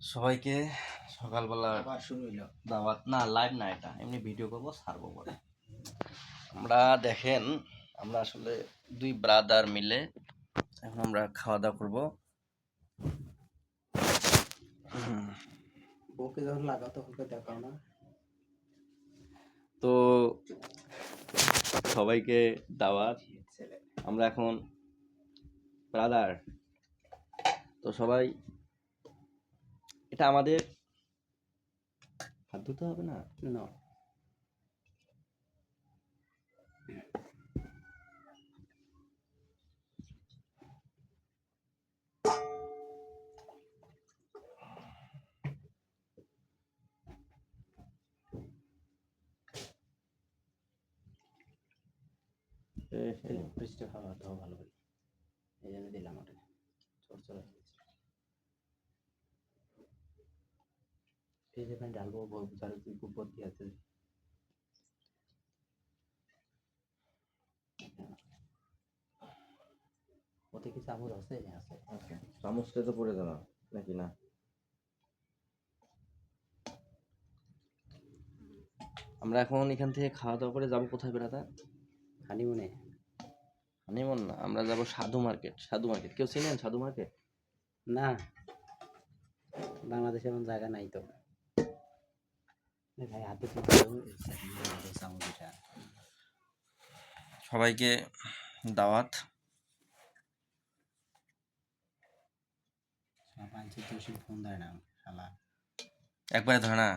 সবাইকে সকালবেলা আবার শুরু হইলো। দাওয়াত না, লাইভ না, এটা এমনি ভিডিও করবো, ছাড়বো পরে। আমরা দেখেন, আমরা আসলে দুই ব্রাদার মিলে এখন আমরা খাওয়া দাওয়া করবো। বউকে যখন লাগাও তখন তো দেখাও না। তো সবাইকে দাওয়াত। ছেলে আমরা এখন ব্রাদার, তো সবাই, এটা আমাদের হাত ধুতে হবে না। না বৃষ্টি খাওয়া দাওয়া ভালো করে, এই জন্য দিলাম ওটা চড়চড়া হয়েছে। এই যেখানে ডালবো যার উপর দিয়ে আছে ওতে কি চামচ আছে? আছে। চামচটা তো পড়ে দেওয়া নাকি না? আমরা এখন এখান থেকে খাওয়া দাওয়া করে যাবো কোথায় বেড়াতে? হানিমুনে হানিমুন না, আমরা যাবো সাধু মার্কেট। সাধু মার্কেট কেউ চিনেন? সাধু মার্কেট না, বাংলাদেশে এমন জায়গা নাই তো। ভাই হাতে চামচ এটা সবাইকে দাওয়াত। সব আনছে তো সে ফোন দেয় না শালা। একবারে ধরে না।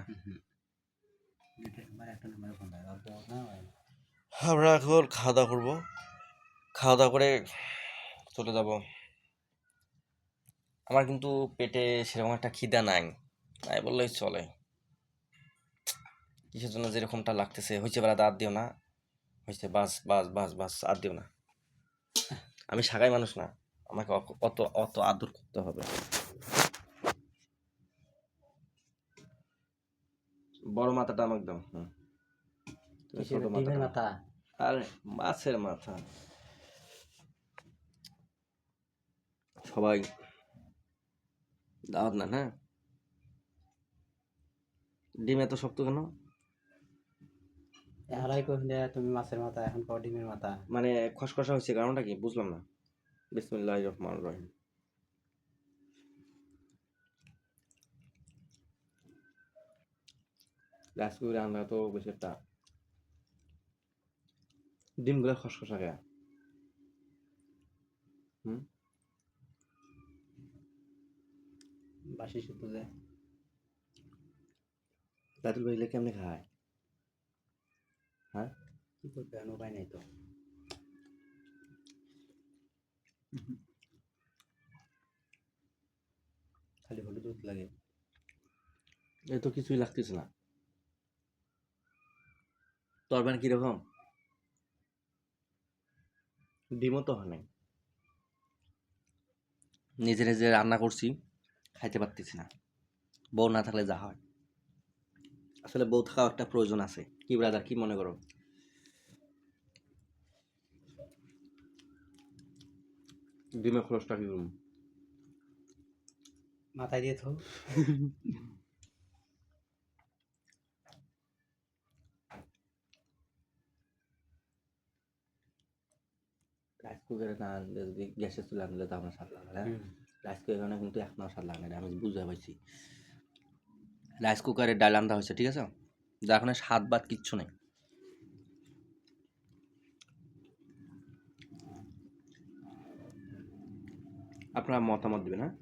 একবার একটা নাম্বারে ফোন দেয় অল্প না হয়। আমরা এখন খাওয়া দাওয়া করবো, খাওয়া দাওয়া করে চলে যাব। আমার কিন্তু পেটে সেরকম একটা খিদা নাই, তাই বললেই চলে। কিসের জন্য যেরকমটা লাগতেছে, হয়েছে বেলা দাঁত দিও না, হয়েছে, বাস বাস বাস বাস, আর দিও না। আমি সাগাই মানুষ না, আমাকে অত অত আদর করতে হবে। বড় মাথাটা আমাকে দাও। তুমি ছোট ডিমের মাথাটা। মাথা আরে মাছের মাথা। সবাই দাওয়াত না, হ্যাঁ? ডিম এত শক্ত কেন? হারাই কহিলে তুমি মাছের মাথা, এখন কও ডিমের মাথা। মানে খসখসা হয়েছে, কারণটা কি বুঝলাম না। বিসমিল্লাহির রহমানির রহিম। রাজকুড়ি রান্না তো বেশি একটা, ডিমগুলো খসখসা খেয়া। বাসি শুধু যায় দাদুল ভাইলে কেমনে খায়? হ্যাঁ, কি করবে, আর উপায় নাই তো। খালি হলুদ দুধ লাগে। এ তো কিছুই লাগতেছে না। তরবান কিরকম? ডিমও তো হয় নাই। নিজে নিজে রান্না করছি, খাইতে পারতেছি না। বউ না থাকলে যা হয়। আসলে বউ থাকাও একটা প্রয়োজন আছে, কি ব্রাদার, কি মনে করো? ডিমের খরচটা কি করুন? মাথায় দিয়ে থো। রাইস কুকারে না আনলে, যদি গ্যাসের চুলা আনলে তো আমার স্বাদ লাগে না। রাইস কুকারে কিন্তু এক মাস স্বাদ লাগে না, আমি বুঝতে পারছি। রাইস কুকারে ডাল রান্না হয়েছে, ঠিক আছে, যার এখন স্বাদ বাদ কিচ্ছু নেই। আপনারা মতামত দিবেন, হ্যাঁ?